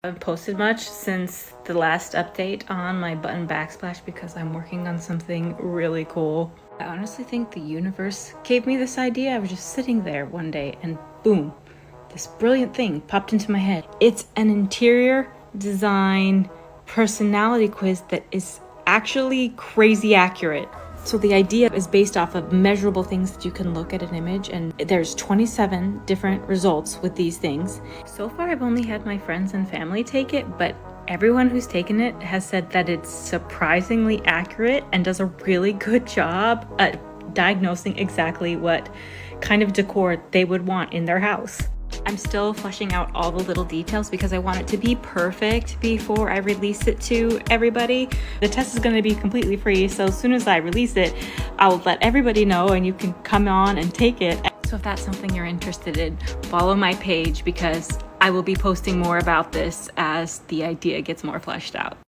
I haven't posted much since the last update on my button backsplash because I'm working on something really cool. I honestly think the universe gave me this idea. I was just sitting there one day and boom, this brilliant thing popped into my head. It's an interior design personality quiz that is actually crazy accurate. So the idea is based off of measurable things that you can look at an image, and there's 27 different results with these things. So far I've only had my friends and family take it, but everyone who's taken it has said that it's surprisingly accurate and does a really good job at diagnosing exactly what kind of decor they would want in their house. I'm still fleshing out all the little details because I want it to be perfect before I release it to everybody. The test is going to be completely free, so as soon as I release it, I'll let everybody know and you can come on and take it. So if that's something you're interested in, follow my page because I will be posting more about this as the idea gets more fleshed out.